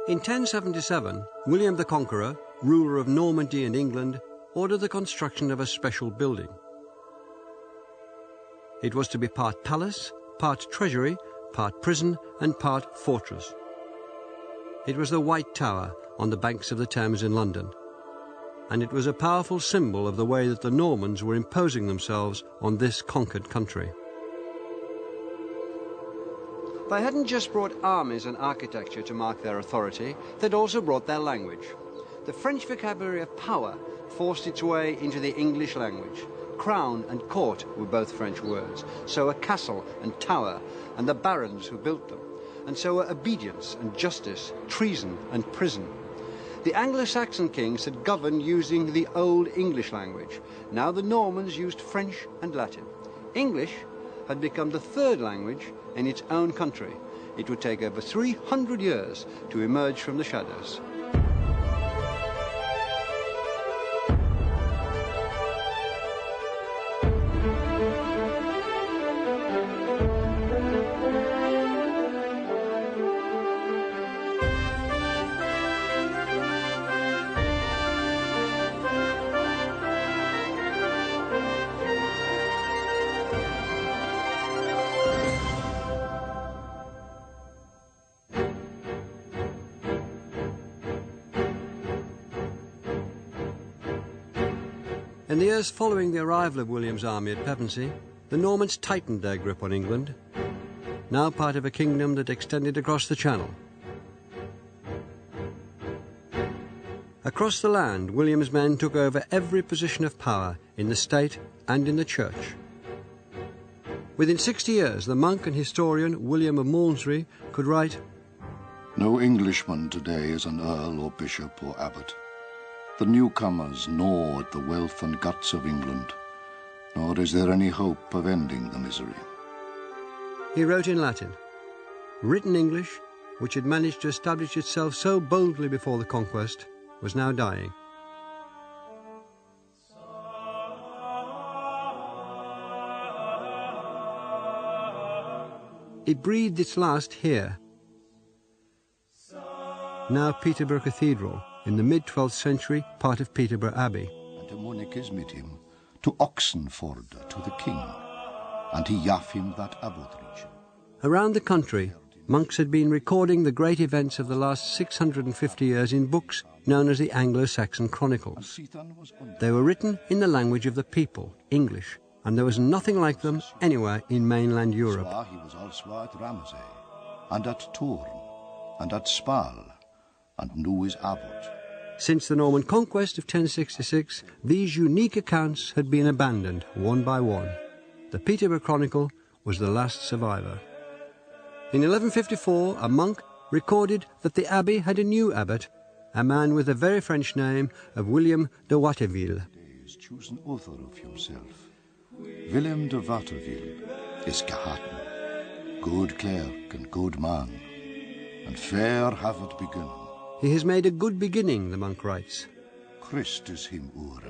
In 1077, William the Conqueror, ruler of Normandy and England, ordered the construction of a special building. It was to be part palace, part treasury, part prison, and part fortress. It was the White Tower on the banks of the Thames in London, and it was a powerful symbol of the way that the Normans were imposing themselves on this conquered country. They hadn't just brought armies and architecture to mark their authority, they'd also brought their language. The French vocabulary of power forced its way into the English language. Crown and court were both French words, so were castle and tower, and the barons who built them, and so were obedience and justice, treason and prison. The Anglo-Saxon kings had governed using the Old English language. Now the Normans used French and Latin. English had become the third language in its own country. It would take over 300 years to emerge from the shadows. In the years following the arrival of William's army at Pevensey, the Normans tightened their grip on England, now part of a kingdom that extended across the Channel. Across the land, William's men took over every position of power in the state and in the church. Within 60 years, the monk and historian William of Malmesbury could write, "No Englishman today is an earl or bishop or abbot. The newcomers gnaw at the wealth and guts of England, nor is there any hope of ending the misery." He wrote in Latin. Written English, which had managed to establish itself so boldly before the conquest, was now dying. It breathed its last here. Now Peterborough Cathedral, in the mid-12th century, part of Peterborough Abbey. And to Monikis mit him, to Oxenford, to the king, and he gaf him that abbot region. Around the country, monks had been recording the great events of the last 650 years in books known as the Anglo-Saxon Chronicles. They were written in the language of the people, English, and there was nothing like them anywhere in mainland Europe. He was also at Ramsey, and at Tours, and at Spal, and knew his abbot. Since the Norman conquest of 1066, these unique accounts had been abandoned one by one. The Peterborough Chronicle was the last survivor. In 1154, a monk recorded that the abbey had a new abbot, a man with the very French name of William de Watteville. Choose an author of himself. Willem de Watteville is gehaten, good clerk and good man, and fair have it begun. He has made a good beginning, the monk writes. Christus him ure.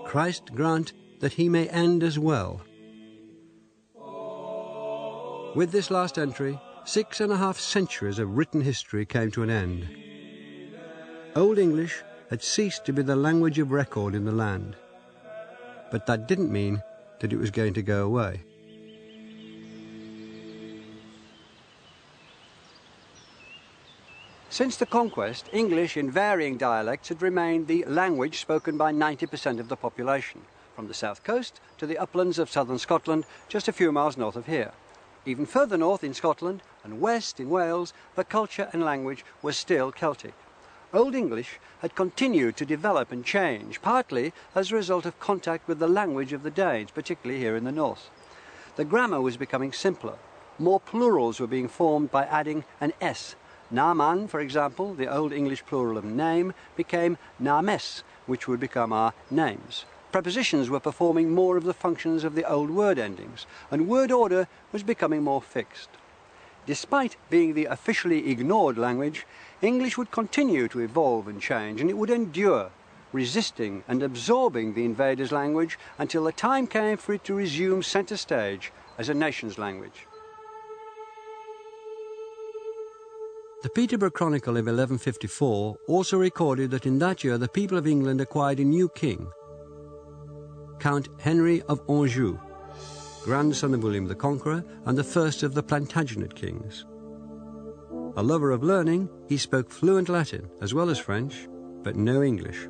Christ grant that he may end as well. With this last entry, 6.5 centuries of written history came to an end. Old English had ceased to be the language of record in the land. But that didn't mean that it was going to go away. Since the conquest, English in varying dialects had remained the language spoken by 90% of the population, from the south coast to the uplands of southern Scotland, just a few miles north of here. Even further north in Scotland and west in Wales, the culture and language was still Celtic. Old English had continued to develop and change, partly as a result of contact with the language of the Danes, particularly here in the north. The grammar was becoming simpler. More plurals were being formed by adding an S. Naman, for example, the Old English plural of name, became names, which would become our names. Prepositions were performing more of the functions of the old word endings, and word order was becoming more fixed. Despite being the officially ignored language, English would continue to evolve and change, and it would endure, resisting and absorbing the invaders' language until the time came for it to resume centre stage as a nation's language. The Peterborough Chronicle of 1154 also recorded that in that year the people of England acquired a new king, Count Henry of Anjou, grandson of William the Conqueror and the first of the Plantagenet kings. A lover of learning, he spoke fluent Latin as well as French, but no English.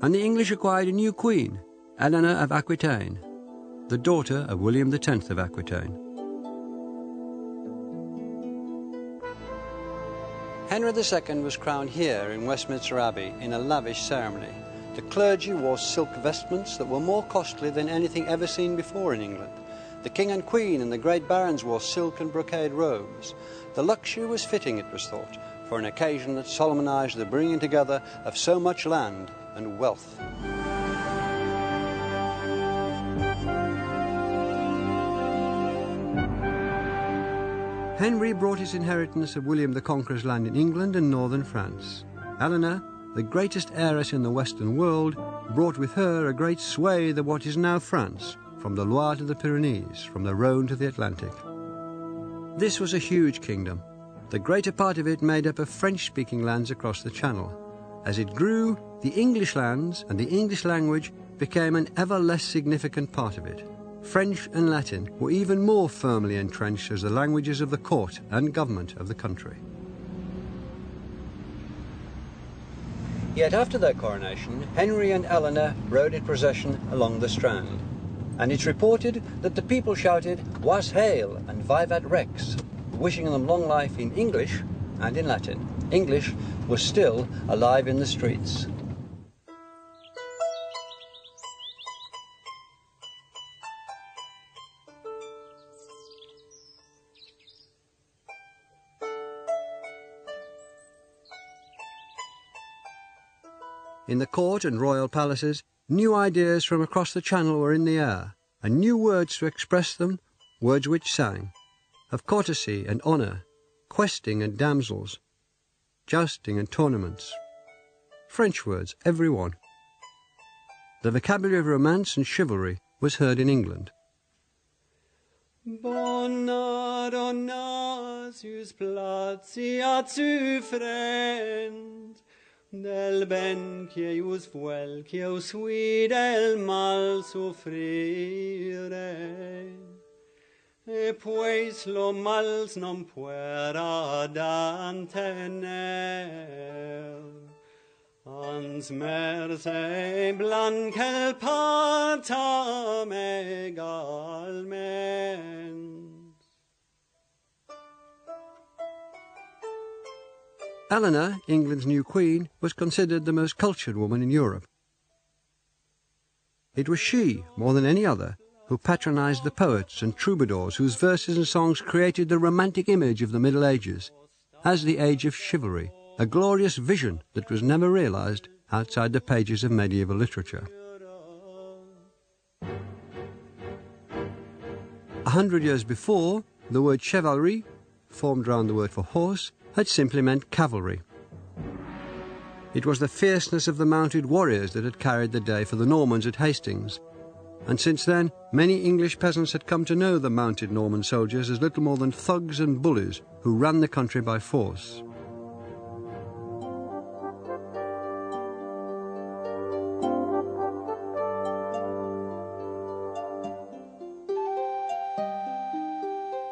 And the English acquired a new queen, Eleanor of Aquitaine, the daughter of William X of Aquitaine. Henry II was crowned here in Westminster Abbey in a lavish ceremony. The clergy wore silk vestments that were more costly than anything ever seen before in England. The king and queen and the great barons wore silk and brocade robes. The luxury was fitting, it was thought, for an occasion that solemnized the bringing together of so much land and wealth. Henry brought his inheritance of William the Conqueror's land in England and northern France. Eleanor, the greatest heiress in the Western world, brought with her a great swathe of what is now France, from the Loire to the Pyrenees, from the Rhone to the Atlantic. This was a huge kingdom, the greater part of it made up of French-speaking lands across the Channel. As it grew, the English lands and the English language became an ever less significant part of it. French and Latin were even more firmly entrenched as the languages of the court and government of the country. Yet after their coronation, Henry and Eleanor rode in procession along the Strand, and it's reported that the people shouted "Was Hail" and "Vivat Rex," wishing them long life in English and in Latin. English was still alive in the streets. In the court and royal palaces, new ideas from across the Channel were in the air, and new words to express them, words which sang, of courtesy and honour, questing and damsels, jousting and tournaments. French words, every one. The vocabulary of romance and chivalry was heard in England. Bona donatus placiat su friend, del ben quieus fuel quieus vid el mal sufrire, e pues lo mals non puera dantener, ans merce blanquel partam egalment. Eleanor, England's new queen, was considered the most cultured woman in Europe. It was she, more than any other, who patronized the poets and troubadours whose verses and songs created the romantic image of the Middle Ages as the age of chivalry, a glorious vision that was never realized outside the pages of medieval literature. 100 years before, the word chevalerie, formed round the word for horse, had simply meant cavalry. It was the fierceness of the mounted warriors that had carried the day for the Normans at Hastings, and since then many English peasants had come to know the mounted Norman soldiers as little more than thugs and bullies who ran the country by force.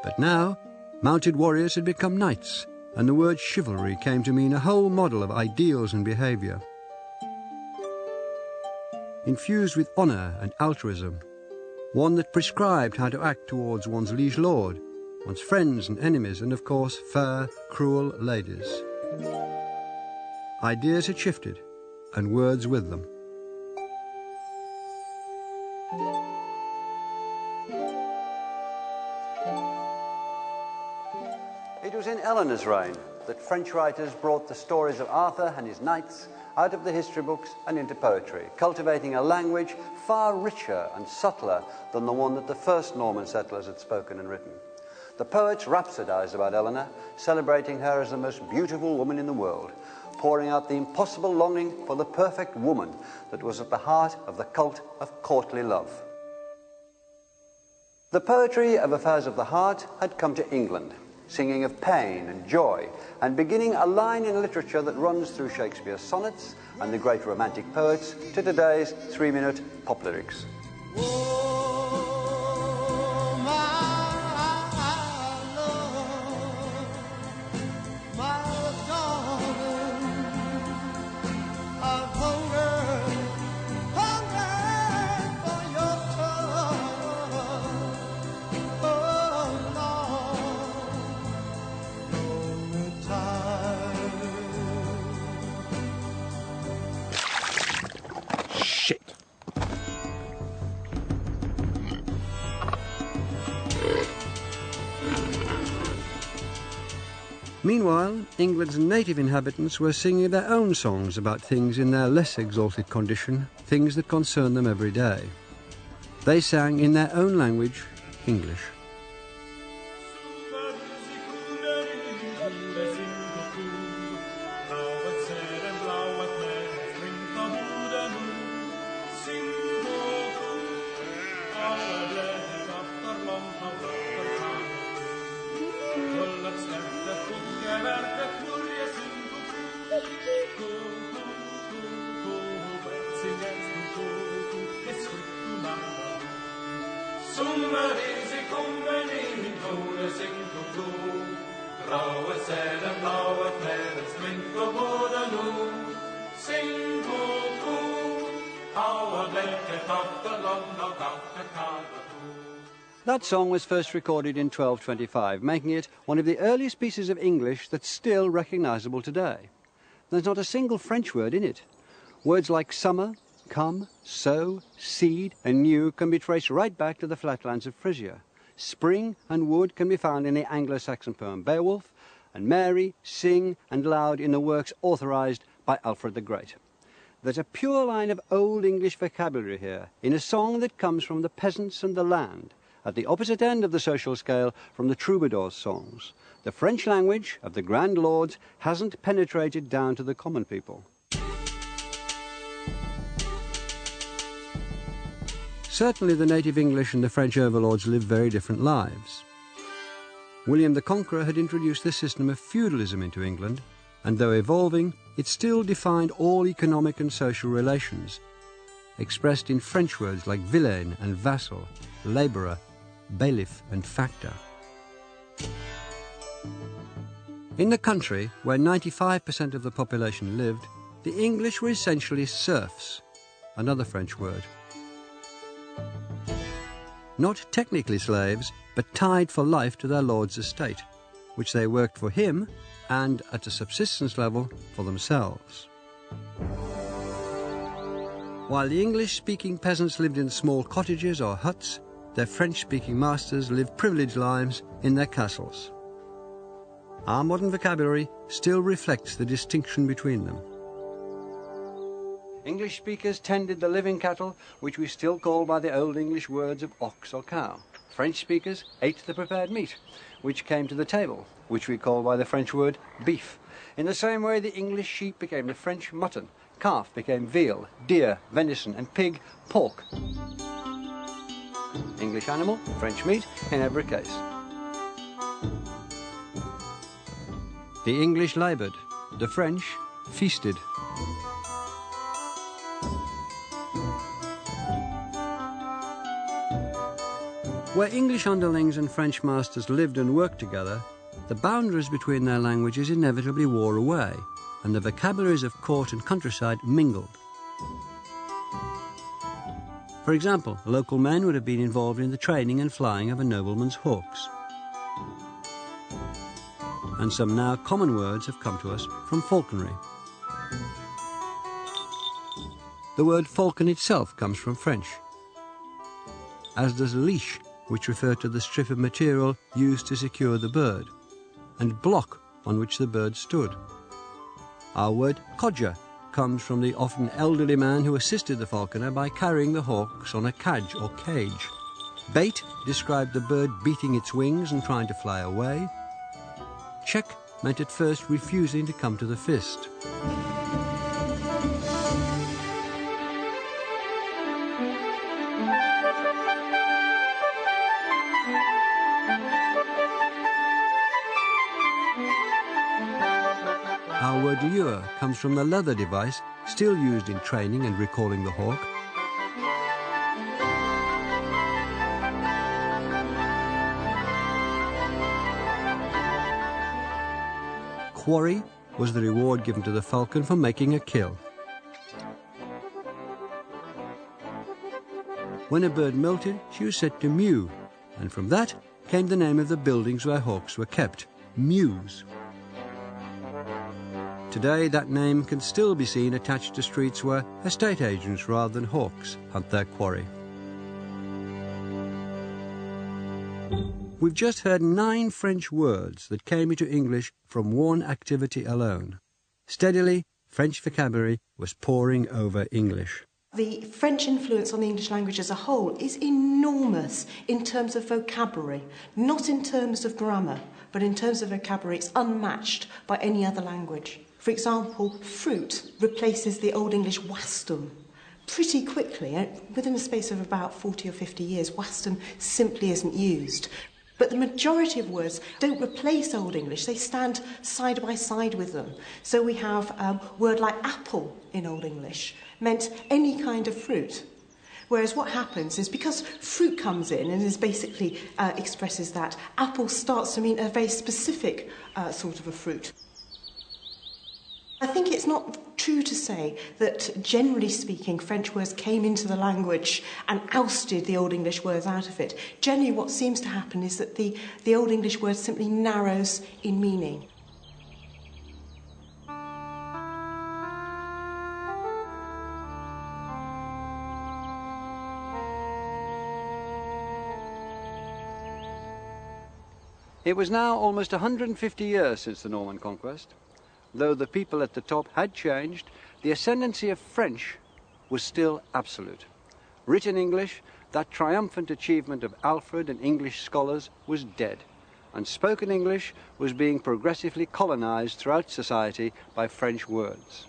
But now, mounted warriors had become knights, and the word chivalry came to mean a whole model of ideals and behaviour, infused with honour and altruism, one that prescribed how to act towards one's liege lord, one's friends and enemies, and of course fair, cruel ladies. Ideas had shifted, and words with them. It was in Eleanor's reign that French writers brought the stories of Arthur and his knights out of the history books and into poetry, cultivating a language far richer and subtler than the one that the first Norman settlers had spoken and written. The poets rhapsodized about Eleanor, celebrating her as the most beautiful woman in the world, pouring out the impossible longing for the perfect woman that was at the heart of the cult of courtly love. The poetry of affairs of the heart had come to England. singing of pain and joy, and beginning a line in literature that runs through Shakespeare's sonnets and the great romantic poets to today's 3-minute pop lyrics. Meanwhile, England's native inhabitants were singing their own songs about things in their less exalted condition, things that concern them every day. They sang in their own language, English. That song was first recorded in 1225, making it one of the earliest pieces of English that's still recognisable today. There's not a single French word in it. Words like summer, come, sow, seed and new can be traced right back to the flatlands of Frisia. Spring and wood can be found in the Anglo-Saxon poem Beowulf, and merry, sing and loud in the works authorised by Alfred the Great. There's a pure line of Old English vocabulary here, in a song that comes from the peasants and the land, at the opposite end of the social scale from the troubadours' songs. The French language of the grand lords hasn't penetrated down to the common people. Certainly the native English and the French overlords lived very different lives. William the Conqueror had introduced the system of feudalism into England, and though evolving, it still defined all economic and social relations, expressed in French words like vilain and vassal, labourer, bailiff and factor. In the country, where 95% of the population lived, the English were essentially serfs, another French word. Not technically slaves, but tied for life to their lord's estate, which they worked for him and, at a subsistence level, for themselves. While the English-speaking peasants lived in small cottages or huts, their French-speaking masters lived privileged lives in their castles. Our modern vocabulary still reflects the distinction between them. English speakers tended the living cattle, which we still call by the Old English words of ox or cow. French speakers ate the prepared meat, which came to the table, which we call by the French word beef. In the same way, the English sheep became the French mutton, calf became veal, deer, venison, and pig, pork. English animal, French meat, in every case. The English laboured, the French feasted. Where English underlings and French masters lived and worked together, the boundaries between their languages inevitably wore away, and the vocabularies of court and countryside mingled. For example, local men would have been involved in the training and flying of a nobleman's hawks. And some now common words have come to us from falconry. The word falcon itself comes from French, as does leash, which referred to the strip of material used to secure the bird, and block on which the bird stood. Our word codger comes from the often elderly man who assisted the falconer by carrying the hawks on a cadge or cage. Bait described the bird beating its wings and trying to fly away. Check meant at first refusing to come to the fist. Our word lure comes from the leather device still used in training and recalling the hawk. Quarry was the reward given to the falcon for making a kill. When a bird molted, she was said to mew, and from that came the name of the buildings where hawks were kept, mews. Today, that name can still be seen attached to streets where estate agents rather than hawks hunt their quarry. We've just heard 9 French words that came into English from one activity alone. Steadily, French vocabulary was pouring over English. The French influence on the English language as a whole is enormous in terms of vocabulary, not in terms of grammar, but in terms of vocabulary it's unmatched by any other language. For example, fruit replaces the Old English wastum. Pretty quickly, within the space of about 40 or 50 years, wastum simply isn't used. But the majority of words don't replace Old English, they stand side by side with them. So we have a word like apple in Old English meant any kind of fruit. Whereas what happens is because fruit comes in and is basically expresses that, apple starts to mean a very specific sort of a fruit. I think it's not true to say that, generally speaking, French words came into the language and ousted the Old English words out of it. Generally, what seems to happen is that the Old English word simply narrows in meaning. It was now almost 150 years since the Norman conquest. Though the people at the top had changed, the ascendancy of French was still absolute. Written English, that triumphant achievement of Alfred and English scholars, was dead, and spoken English was being progressively colonized throughout society by French words.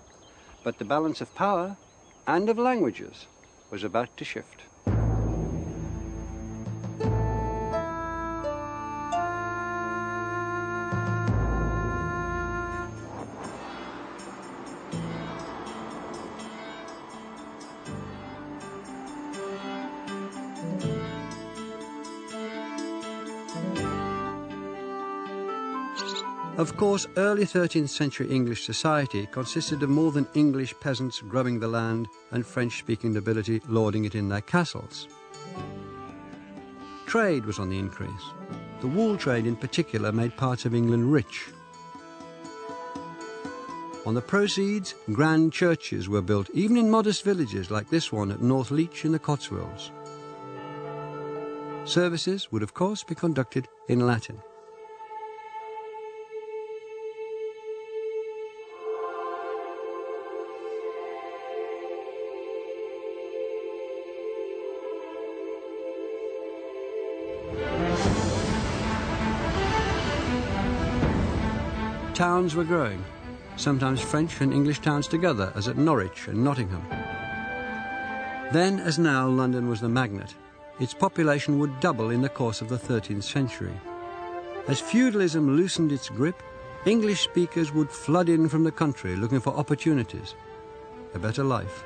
But the balance of power and of languages was about to shift. Of course, early 13th century English society consisted of more than English peasants grubbing the land and French-speaking nobility lording it in their castles. Trade was on the increase. The wool trade in particular made parts of England rich. On the proceeds, grand churches were built, even in modest villages like this one at North Leach in the Cotswolds. Services would of course be conducted in Latin. Towns were growing, sometimes French and English towns together, as at Norwich and Nottingham. Then, as now, London was the magnet. Its population would double in the course of the 13th century. As feudalism loosened its grip, English speakers would flood in from the country looking for opportunities, a better life.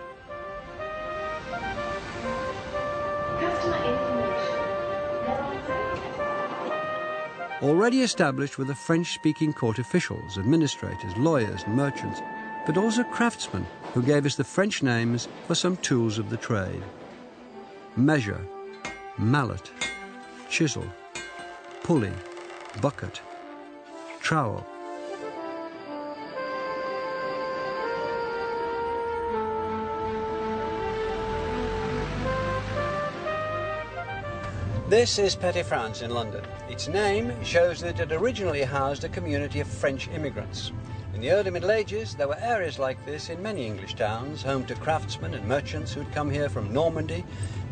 Already established were the French-speaking court officials, administrators, lawyers and merchants, but also craftsmen who gave us the French names for some tools of the trade. Measure, mallet, chisel, pulley, bucket, trowel. This is Petty France in London. Its name shows that it originally housed a community of French immigrants. In the early Middle Ages, there were areas like this in many English towns, home to craftsmen and merchants who'd come here from Normandy.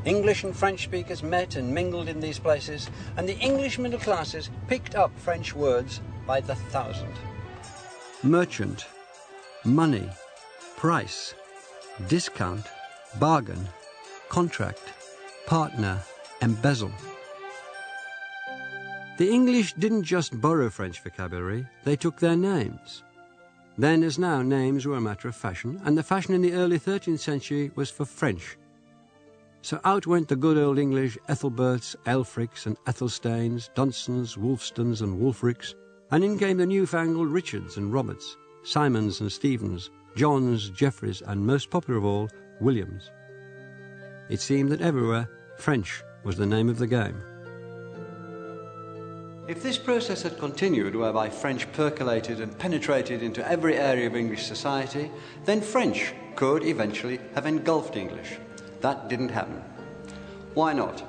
English and French speakers met and mingled in these places, and the English middle classes picked up French words by the thousand. Merchant, money, price, discount, bargain, contract, partner, embezzle. The English didn't just borrow French vocabulary, they took their names. Then as now, names were a matter of fashion, and the fashion in the early 13th century was for French. So out went the good old English Ethelberts, Elfrics and Ethelstains, Dunstons, Wulfstons and Wulfrics, and in came the newfangled Richards and Roberts, Simons and Stephens, Johns, Jeffreys, and most popular of all, Williams. It seemed that everywhere French was the name of the game. If this process had continued, whereby French percolated and penetrated into every area of English society, then French could eventually have engulfed English. That didn't happen. Why not?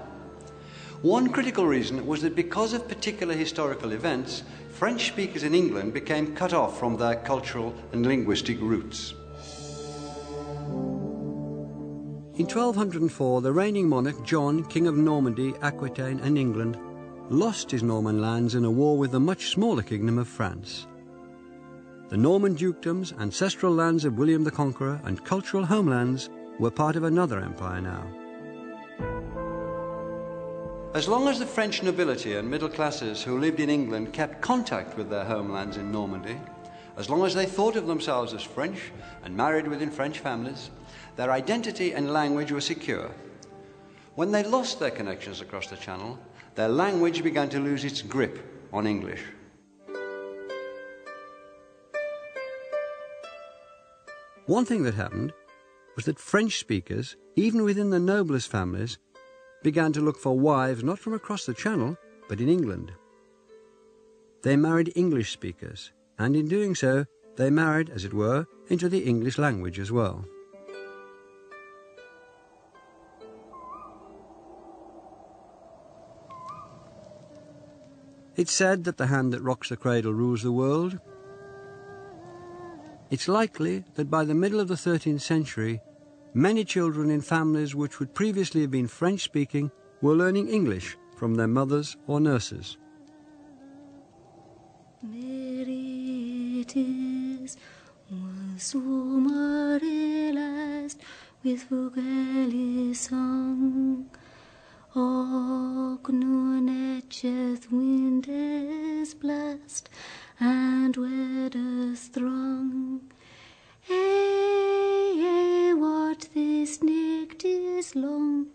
One critical reason was that because of particular historical events, French speakers in England became cut off from their cultural and linguistic roots. In 1204, the reigning monarch John, King of Normandy, Aquitaine and England, lost his Norman lands in a war with the much smaller kingdom of France. The Norman dukedoms, ancestral lands of William the Conqueror, and cultural homelands were part of another empire now. As long as the French nobility and middle classes who lived in England kept contact with their homelands in Normandy, as long as they thought of themselves as French and married within French families, their identity and language were secure. When they lost their connections across the Channel, their language began to lose its grip on English. One thing that happened was that French speakers, even within the noblest families, began to look for wives not from across the Channel, but in England. They married English speakers, and in doing so, they married, as it were, into the English language as well. It's said that the hand that rocks the cradle rules the world. It's likely that by the middle of the 13th century, many children in families which would previously have been French-speaking were learning English from their mothers or nurses. Merry it is, was summer last with Vogel's song. Och, nun etcheth wind is blast, and weather strong. Hey, what this night is long,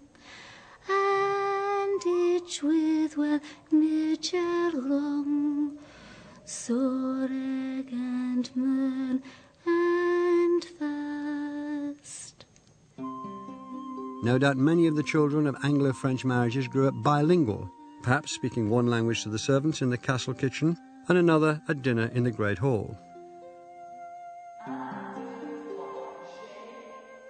and each with well nature wrong, soreg and mirn and fast. No doubt many of the children of Anglo-French marriages grew up bilingual, perhaps speaking one language to the servants in the castle kitchen and another at dinner in the Great Hall.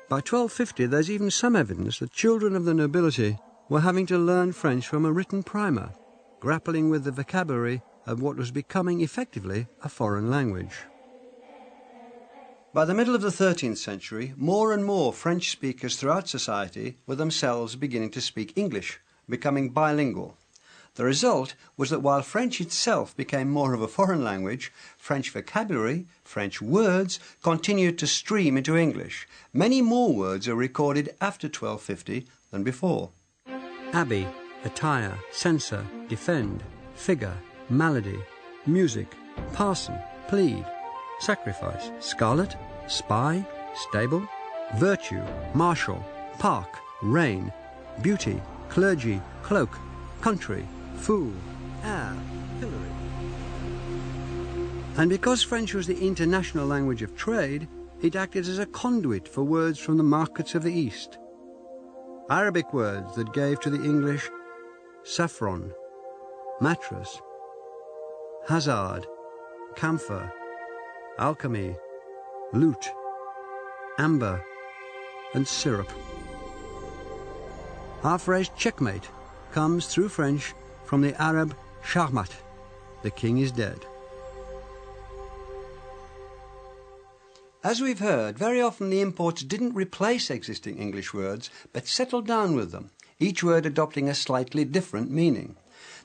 By 1250, there's even some evidence that children of the nobility were having to learn French from a written primer, grappling with the vocabulary of what was becoming effectively a foreign language. By the middle of the 13th century, more and more French speakers throughout society were themselves beginning to speak English, becoming bilingual. The result was that while French itself became more of a foreign language, French vocabulary, French words, continued to stream into English. Many more words are recorded after 1250 than before. Abbey, attire, censor, defend, figure, malady, music, parson, plead, sacrifice, scarlet, spy, stable, virtue, marshal, park, reign, beauty, clergy, cloak, country, fool, heir, pillory. And because French was the international language of trade, it acted as a conduit for words from the markets of the East. Arabic words that gave to the English saffron, mattress, hazard, camphor, alchemy, lute, amber, and syrup. Our phrase checkmate comes through French from the Arab shahmat, the king is dead. As we've heard, very often the imports didn't replace existing English words, but settled down with them, each word adopting a slightly different meaning.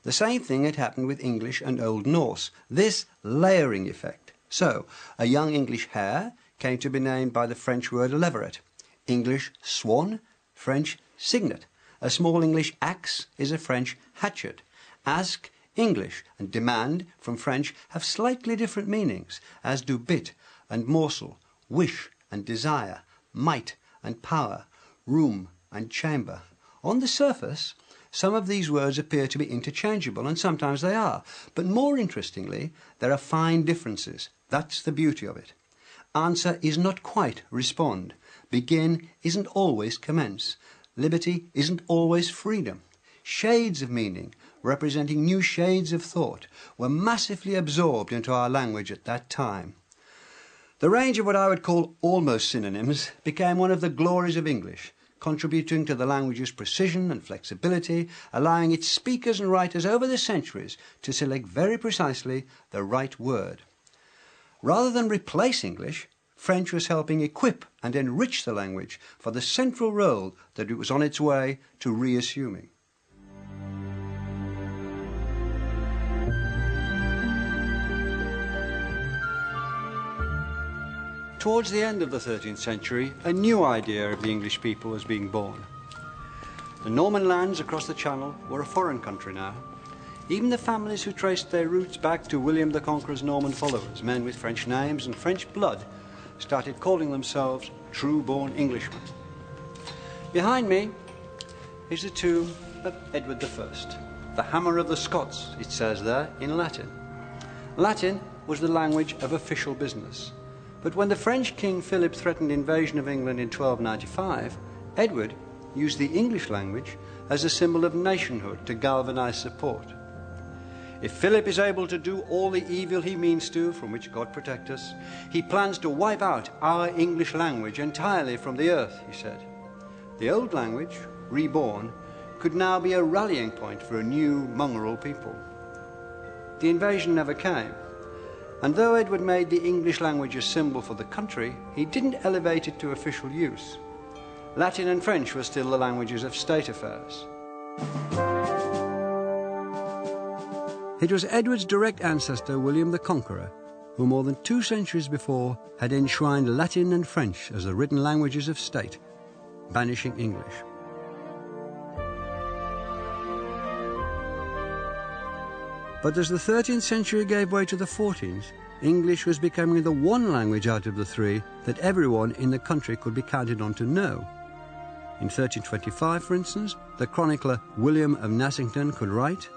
The same thing had happened with English and Old Norse, this layering effect. So, a young English hare came to be named by the French word leveret, English swan, French cygnet. A small English axe is a French hatchet. Ask, English, and demand from French have slightly different meanings, as do bit, and morsel, wish and desire, might and power, room and chamber. On the surface, some of these words appear to be interchangeable, and sometimes they are. But more interestingly, there are fine differences. That's the beauty of it. Answer is not quite respond. Begin isn't always commence. Liberty isn't always freedom. Shades of meaning, representing new shades of thought, were massively absorbed into our language at that time. The range of what I would call almost synonyms became one of the glories of English, contributing to the language's precision and flexibility, allowing its speakers and writers over the centuries to select very precisely the right word. Rather than replace English, French was helping equip and enrich the language for the central role that it was on its way to reassuming. Towards the end of the 13th century, a new idea of the English people was being born. The Norman lands across the Channel were a foreign country now. Even the families who traced their roots back to William the Conqueror's Norman followers, men with French names and French blood, started calling themselves true-born Englishmen. Behind me is the tomb of Edward I, the hammer of the Scots, it says there in Latin. Latin was the language of official business. But when the French King Philip threatened invasion of England in 1295, Edward used the English language as a symbol of nationhood to galvanize support. If Philip is able to do all the evil he means to, from which God protect us, he plans to wipe out our English language entirely from the earth, he said. The old language, reborn, could now be a rallying point for a new mongrel people. The invasion never came. And though Edward made the English language a symbol for the country, he didn't elevate it to official use. Latin and French were still the languages of state affairs. It was Edward's direct ancestor, William the Conqueror, who more than 2 centuries before had enshrined Latin and French as the written languages of state, banishing English. But as the 13th century gave way to the 14th, English was becoming the one language out of the 3 that everyone in the country could be counted on to know. In 1325, for instance, the chronicler William of Nassington could write,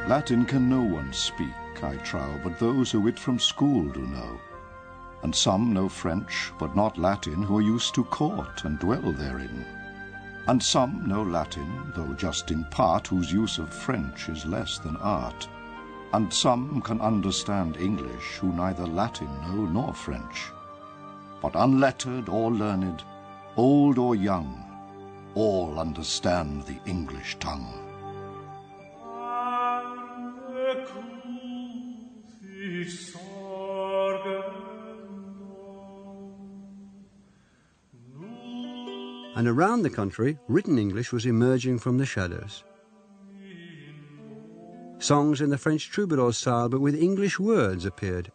Latin can no one speak, I trow, but those who it from school do know. And some know French, but not Latin, who are used to court and dwell therein. And some know Latin, though just in part, whose use of French is less than art. And some can understand English, who neither Latin know nor French. But unlettered or learned, old or young, all understand the English tongue. And around the country, written English was emerging from the shadows. Songs in the French troubadour style, but with English words, appeared,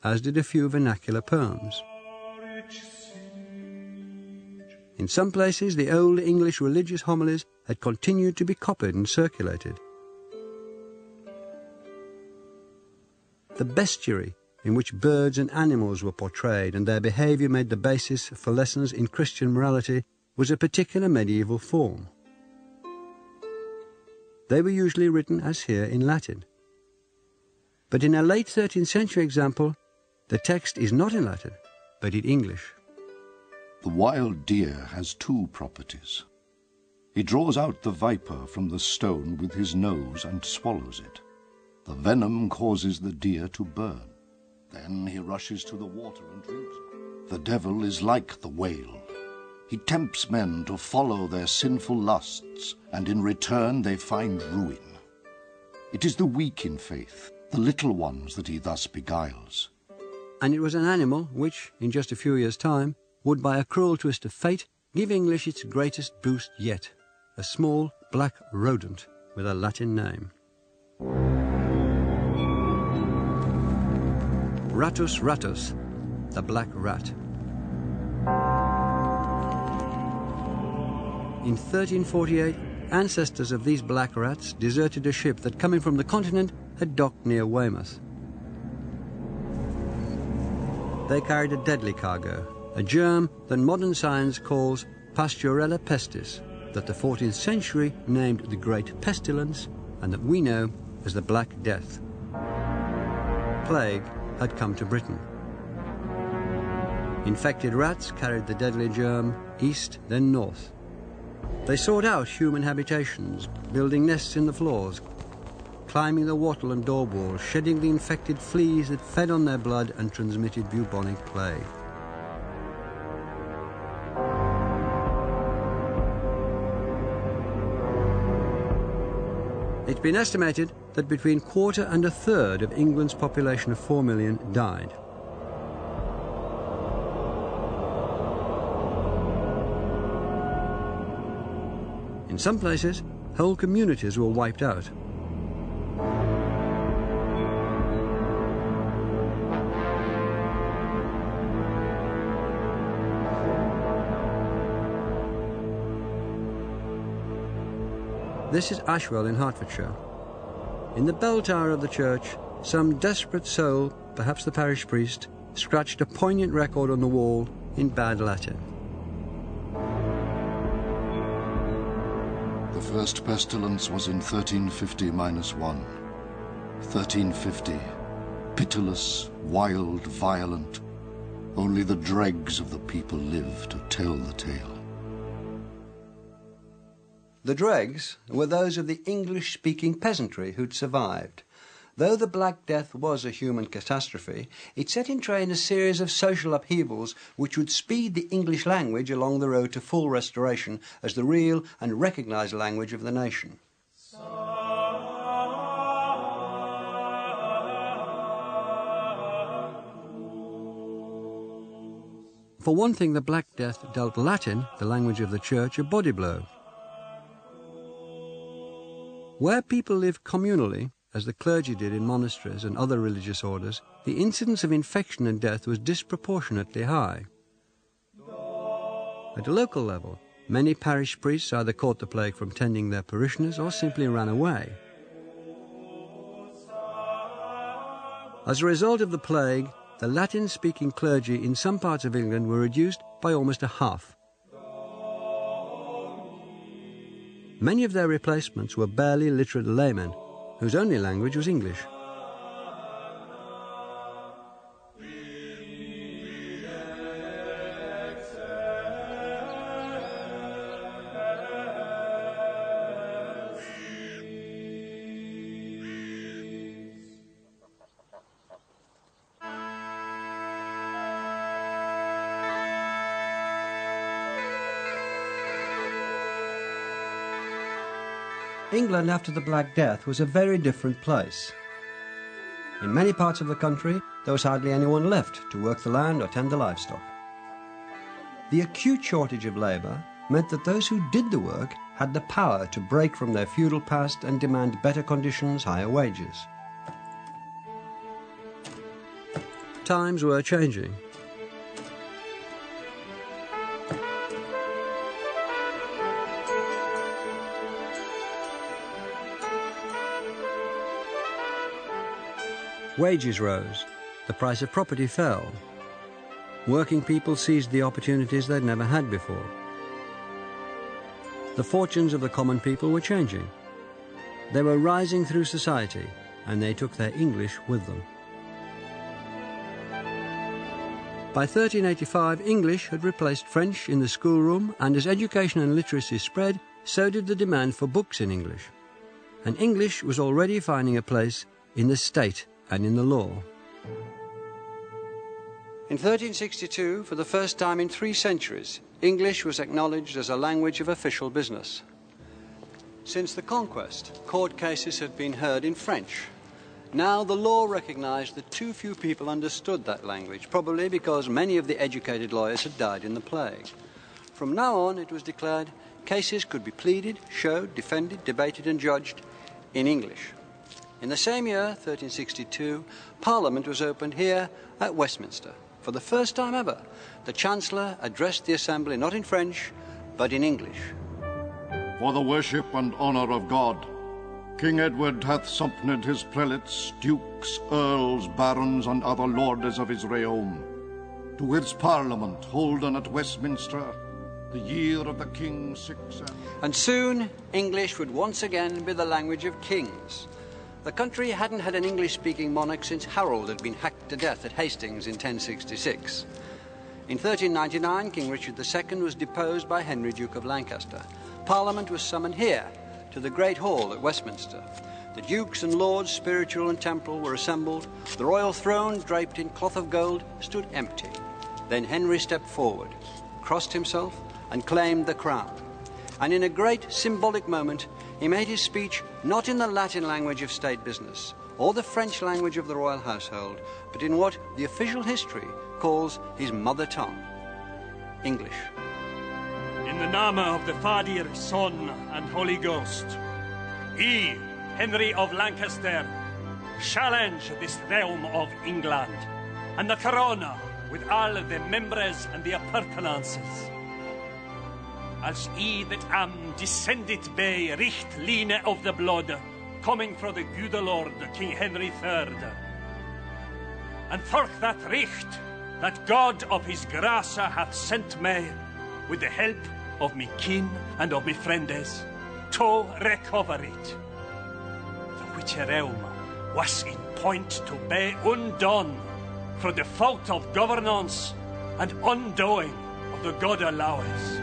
as did a few vernacular poems. In some places, the old English religious homilies had continued to be copied and circulated. The bestiary, in which birds and animals were portrayed and their behaviour made the basis for lessons in Christian morality, was a particular medieval form. They were usually written, as here, in Latin. But in a late 13th century example, the text is not in Latin, but in English. The wild deer has 2 properties. He draws out the viper from the stone with his nose and swallows it. The venom causes the deer to burn. Then he rushes to the water and drinks it. The devil is like the whale. He tempts men to follow their sinful lusts, and in return they find ruin. It is the weak in faith, the little ones, that he thus beguiles. And it was an animal which, in just a few years' time, would by a cruel twist of fate give English its greatest boost yet, a small black rodent with a Latin name. Rattus rattus, the black rat. In 1348, ancestors of these black rats deserted a ship that, coming from the continent, had docked near Weymouth. they carried a deadly cargo, a germ that modern science calls Pasteurella pestis, that the 14th century named the Great Pestilence, and that we know as the Black Death. Plague had come to Britain. Infected rats carried the deadly germ east, then north. They sought out human habitations, building nests in the floors, climbing the wattle and door walls, shedding the infected fleas that fed on their blood and transmitted bubonic plague. It's been estimated that between a quarter and a third of England's population of 4 million died. In some places, whole communities were wiped out. This is Ashwell in Hertfordshire. In the bell tower of the church, some desperate soul, perhaps the parish priest, scratched a poignant record on the wall in bad Latin. The first pestilence was in 1350-1. 1350. Pitiless, wild, violent. Only the dregs of the people live to tell the tale. The dregs were those of the English-speaking peasantry who'd survived. Though the Black Death was a human catastrophe, it set in train a series of social upheavals which would speed the English language along the road to full restoration as the real and recognised language of the nation. For one thing, the Black Death dealt Latin, the language of the church, a body blow. Where people lived communally, as the clergy did in monasteries and other religious orders, the incidence of infection and death was disproportionately high. At a local level, many parish priests either caught the plague from tending their parishioners or simply ran away. As a result of the plague, the Latin-speaking clergy in some parts of England were reduced by almost a half. Many of their replacements were barely literate laymen, whose only language was English. England after the Black Death was a very different place. In many parts of the country, there was hardly anyone left to work the land or tend the livestock. The acute shortage of labour meant that those who did the work had the power to break from their feudal past and demand better conditions, higher wages. Times were changing. Wages rose, the price of property fell. Working people seized the opportunities they'd never had before. The fortunes of the common people were changing. They were rising through society, and they took their English with them. By 1385, English had replaced French in the schoolroom, and as education and literacy spread, so did the demand for books in English. And English was already finding a place in the state and in the law. In 1362, for the first time in 3 centuries, English was acknowledged as a language of official business. Since the conquest, court cases had been heard in French. Now the law recognized that too few people understood that language, probably because many of the educated lawyers had died in the plague. From now on, it was declared, cases could be pleaded, showed, defended, debated and judged in English. In the same year, 1362, Parliament was opened here at Westminster. For the first time ever, the Chancellor addressed the Assembly not in French, but in English. For the worship and honour of God, King Edward hath sompned his prelates, dukes, earls, barons, and other lordes of his realm, to its Parliament holden at Westminster, the year of the King's 6th And soon, English would once again be the language of kings. The country hadn't had an English-speaking monarch since Harold had been hacked to death at Hastings in 1066. In 1399, King Richard II was deposed by Henry, Duke of Lancaster. Parliament was summoned here, to the Great Hall at Westminster. The dukes and lords, spiritual and temporal, were assembled. The royal throne, draped in cloth of gold, stood empty. Then Henry stepped forward, crossed himself, and claimed the crown. And in a great symbolic moment, he made his speech not in the Latin language of state business, or the French language of the royal household, but in what the official history calls his mother tongue, English. In the name of the Father, Son, and Holy Ghost, I, Henry of Lancaster, challenge this realm of England, and the corona with all the members and the appurtenances. As I that am descended by richt line of the blood, coming from the good Lord, King Henry III. And for that richt, that God of his grace hath sent me, with the help of me kin and of me friends, to recover it. The which realm was in point to be undone for the fault of governance and undoing of the God allowance.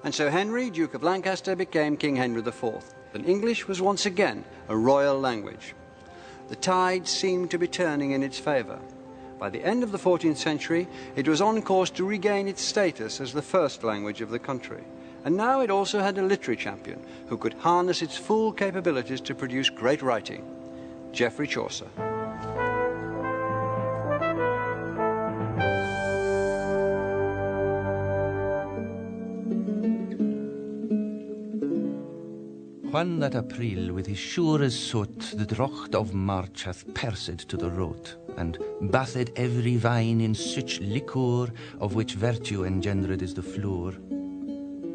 And so Henry, Duke of Lancaster, became King Henry IV, and English was once again a royal language. The tide seemed to be turning in its favour. By the end of the 14th century, it was on course to regain its status as the first language of the country. And now it also had a literary champion who could harness its full capabilities to produce great writing, Geoffrey Chaucer. When that April with his sure as soot the drocht of March hath persed to the root, and bathed every vine in such liquor of which virtue engendered is the floor.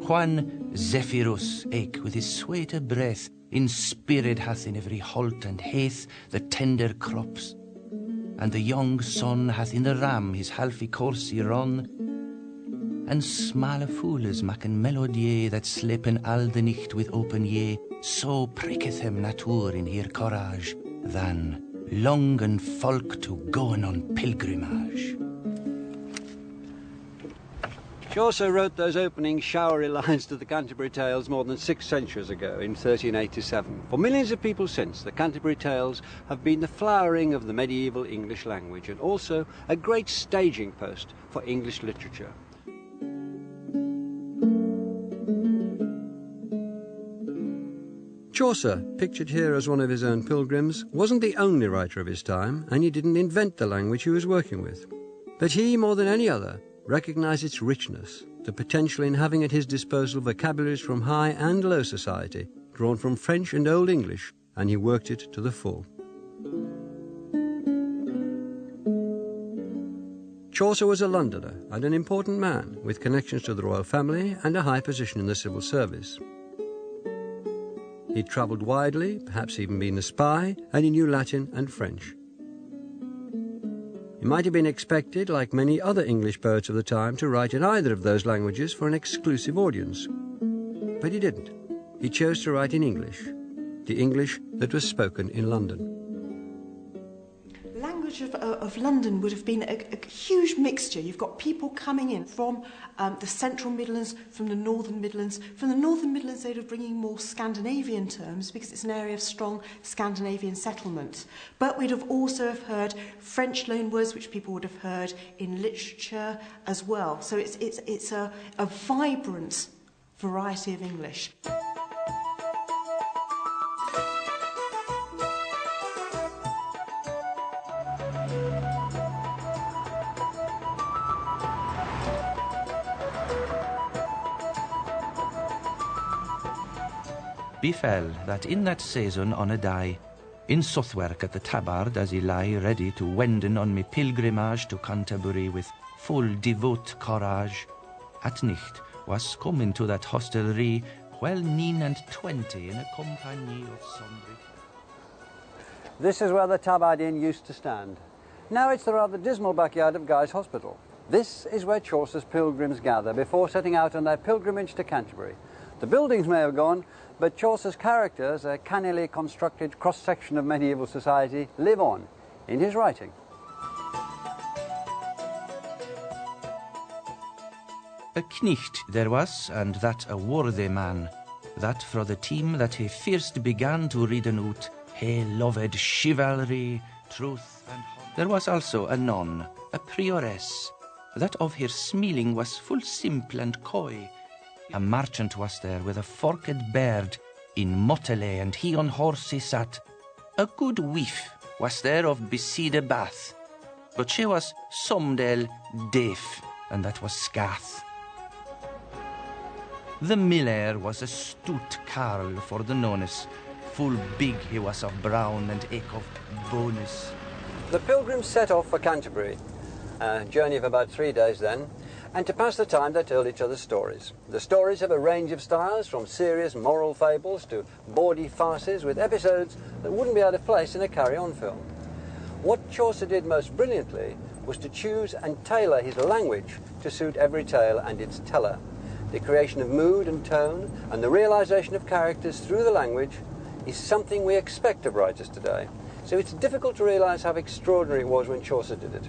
When Zephyrus eke with his sweeter breath inspired hath in every holt and hath the tender crops, and the young sun hath in the ram his halfy course run, and smale fooles maken melodie that slepen al de nicht with open ye, so pricketh hem natuur in her courage, than longen folk to goen on pilgrimage. Chaucer wrote those opening showery lines to the Canterbury Tales more than 6 centuries ago, in 1387. For millions of people since, the Canterbury Tales have been the flowering of the medieval English language, and also a great staging post for English literature. Chaucer, pictured here as one of his own pilgrims, wasn't the only writer of his time, and he didn't invent the language he was working with. But he, more than any other, recognised its richness, the potential in having at his disposal vocabularies from high and low society, drawn from French and Old English, and he worked it to the full. Chaucer was a Londoner and an important man, with connections to the royal family and a high position in the civil service. He'd travelled widely, perhaps even been a spy, and he knew Latin and French. He might have been expected, like many other English poets of the time, to write in either of those languages for an exclusive audience. But he didn't. He chose to write in English, the English that was spoken in London. Of London would have been a huge mixture. You've got people coming in from the central Midlands, from the northern Midlands. From the northern Midlands, they'd have bringing more Scandinavian terms because it's an area of strong Scandinavian settlement. But we'd have also have heard French loanwords, which people would have heard in literature as well. So it's a vibrant variety of English. Befell that in that season on a day, in Southwark at the Tabard as he lay ready to wenden on me pilgrimage to Canterbury with full devout courage. At night was come into that hostelry, well 29 in a company of sombre. This is where the Tabard Inn used to stand. Now it's the rather dismal backyard of Guy's Hospital. This is where Chaucer's pilgrims gather before setting out on their pilgrimage to Canterbury. The buildings may have gone, but Chaucer's characters, a cannily constructed cross-section of medieval society, live on in his writing. A knicht there was, and that a worthy man, that fro the team that he first began to readen out, he loved chivalry, truth, and honor. There was also a nun, a prioress, that of her smiling was full simple and coy. A merchant was there with a forked beard, in motley, and he on horse he sat. A good wife was there of beside a bath, but she was somedel deaf, and that was scath. The miller was a stout carl for the nonnes, full big he was of brown and eke of bonus. The pilgrims set off for Canterbury, a journey of about 3 days then, and to pass the time they told each other stories. The stories have a range of styles, from serious moral fables to bawdy farces with episodes that wouldn't be out of place in a carry-on film. What Chaucer did most brilliantly was to choose and tailor his language to suit every tale and its teller. The creation of mood and tone and the realization of characters through the language is something we expect of writers today. So it's difficult to realize how extraordinary it was when Chaucer did it.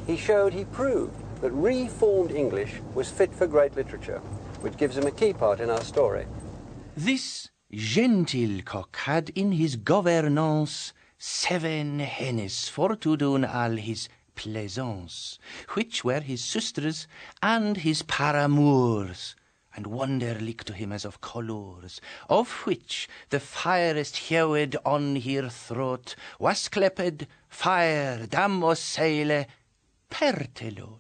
He proved that reformed English was fit for great literature, which gives him a key part in our story. This gentile cock had in his governance 7 hennes for to do all his plaisance, which were his sisters and his paramours, and wonderlik to him as of colours, of which the firest hewed on her throat was clepped fire damos saile pertelot.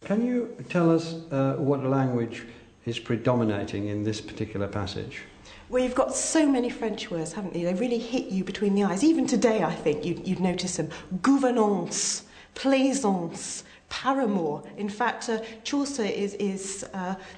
Can you tell us what language is predominating in this particular passage? Well, you've got so many French words, haven't you? They really hit you between the eyes. Even today, I think, you'd notice them. Gouvernance, plaisance, paramour. In fact, Chaucer is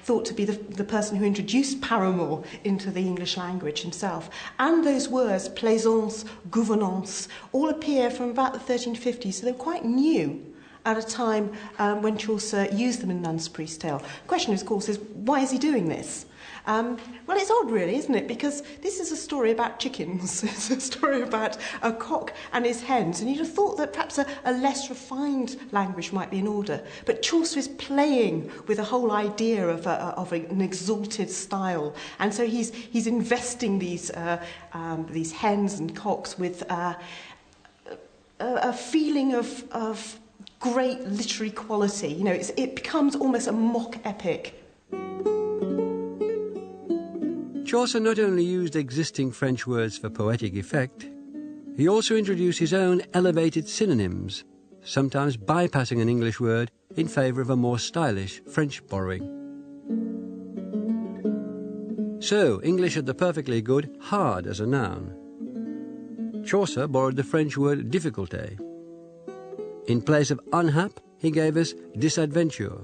thought to be the person who introduced paramour into the English language himself. And those words, plaisance, gouvernance, all appear from about the 1350s, so they're quite new at a time when Chaucer used them in Nun's Priest Tale. The question, of course, is why is he doing this? Well, it's odd, really, isn't it? Because this is a story about chickens. It's a story about a cock and his hens. And you'd have thought that perhaps a less refined language might be in order. But Chaucer is playing with the whole idea of an exalted style. And so he's investing these hens and cocks with a feeling of great literary quality. You know, it becomes almost a mock epic. Chaucer not only used existing French words for poetic effect, he also introduced his own elevated synonyms, sometimes bypassing an English word in favour of a more stylish French borrowing. So, English had the perfectly good hard as a noun. Chaucer borrowed the French word difficulté. In place of unhap, he gave us disadventure.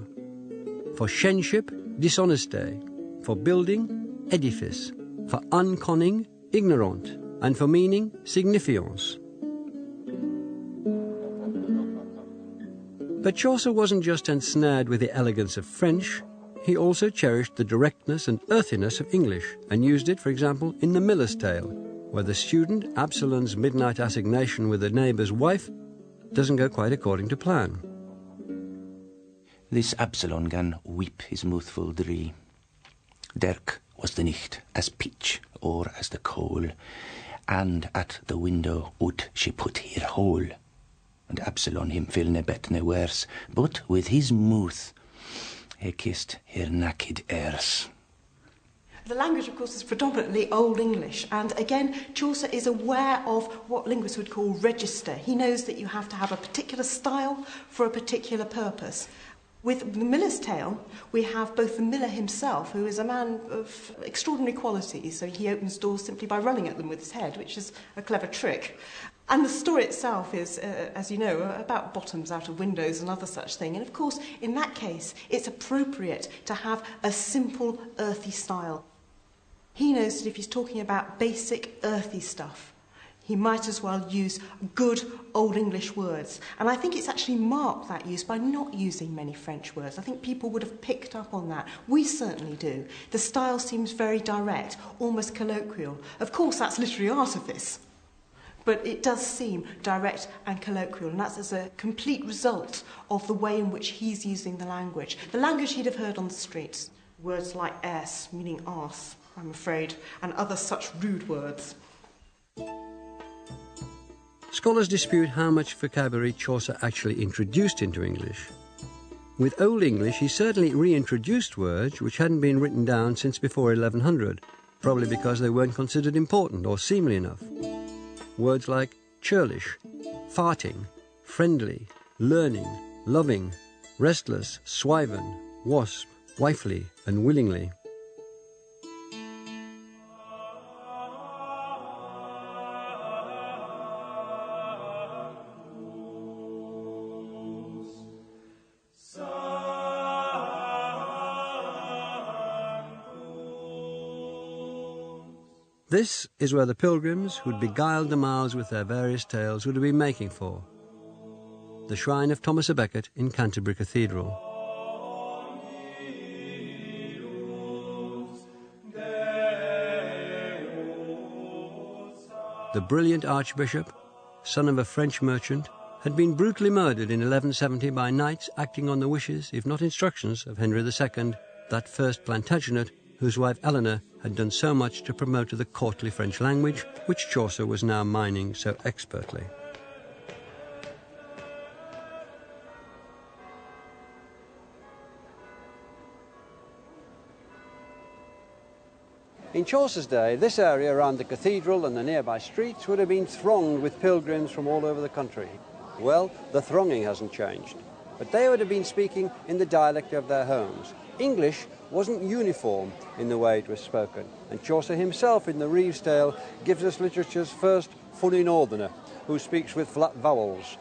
For shenship, dishonesté. For building, edifice. For unconning, ignorant. And for meaning, signifiance. But Chaucer wasn't just ensnared with the elegance of French, he also cherished the directness and earthiness of English, and used it, for example, in The Miller's Tale, where the student Absalon's midnight assignation with a neighbour's wife doesn't go quite according to plan. This Absalon gan weep his mouthful dree. Dirk was the nicht as pitch or as the coal, and at the window out she put her hole. And Absalon him fill ne bet ne worse, but with his mouth he kissed her naked ears. The language, of course, is predominantly Old English, and again, Chaucer is aware of what linguists would call register. He knows that you have to have a particular style for a particular purpose. With The Miller's Tale, we have both the miller himself, who is a man of extraordinary qualities, so he opens doors simply by running at them with his head, which is a clever trick. And the story itself is, as you know, about bottoms out of windows and other such thing. And of course, in that case, it's appropriate to have a simple, earthy style. He knows that if he's talking about basic, earthy stuff, he might as well use good Old English words. And I think it's actually marked that use by not using many French words. I think people would have picked up on that. We certainly do. The style seems very direct, almost colloquial. Of course, that's literary artifice. But it does seem direct and colloquial, and that's as a complete result of the way in which he's using the language he'd have heard on the streets. Words like ass, meaning arse, I'm afraid, and other such rude words. Scholars dispute how much vocabulary Chaucer actually introduced into English. With Old English, he certainly reintroduced words which hadn't been written down since before 1100, probably because they weren't considered important or seemly enough. Words like churlish, farting, friendly, learning, loving, restless, swiven, wasp, wifely, and willingly. This is where the pilgrims who'd beguiled the miles with their various tales would have been making for. The shrine of Thomas à Becket in Canterbury Cathedral. The brilliant archbishop, son of a French merchant, had been brutally murdered in 1170 by knights acting on the wishes, if not instructions, of Henry II, that first Plantagenet, whose wife Eleanor had done so much to promote the courtly French language, which Chaucer was now mining so expertly. In Chaucer's day, this area around the cathedral and the nearby streets would have been thronged with pilgrims from all over the country. Well, the thronging hasn't changed, but they would have been speaking in the dialect of their homes. English wasn't uniform in the way it was spoken, and Chaucer himself in the Reeve's Tale gives us literature's first fully northerner, who speaks with flat vowels.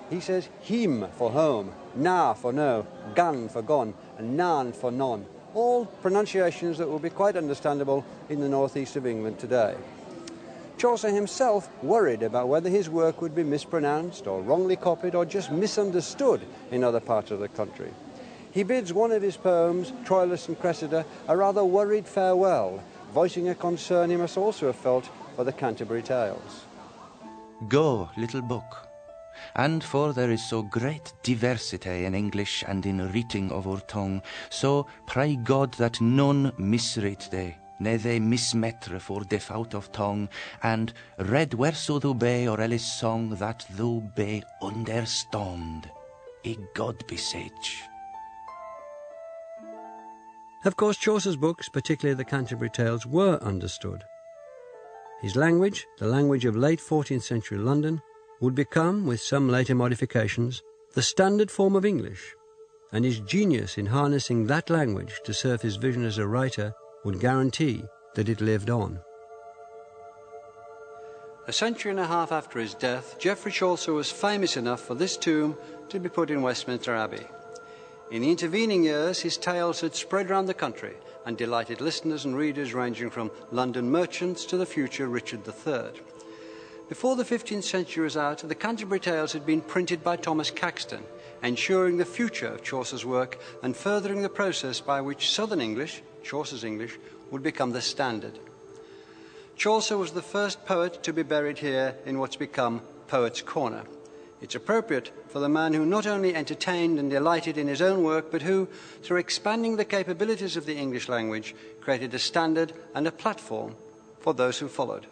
He says him for home, na for no, gan for gone, and nan for none, all pronunciations that will be quite understandable in the northeast of England today. Chaucer himself worried about whether his work would be mispronounced or wrongly copied or just misunderstood in other parts of the country. He bids one of his poems, Troilus and Cressida, a rather worried farewell, voicing a concern he must also have felt for the Canterbury Tales. Go, little book, and for there is so great diversity in English and in reading of our tongue, so pray God that none misread they, ne they mismetre for default of tongue, and read whereso thou be or else song that thou be understand. I God beseech. Of course, Chaucer's books, particularly the Canterbury Tales, were understood. His language, the language of late 14th century London, would become, with some later modifications, the standard form of English, and his genius in harnessing that language to serve his vision as a writer would guarantee that it lived on. A century and a half after his death, Geoffrey Chaucer was famous enough for this tomb to be put in Westminster Abbey. In the intervening years, his tales had spread round the country and delighted listeners and readers ranging from London merchants to the future Richard III. Before the 15th century was out, the Canterbury Tales had been printed by Thomas Caxton, ensuring the future of Chaucer's work and furthering the process by which Southern English, Chaucer's English, would become the standard. Chaucer was the first poet to be buried here in what's become Poets' Corner. It's appropriate for the man who not only entertained and delighted in his own work, but who, through expanding the capabilities of the English language, created a standard and a platform for those who followed.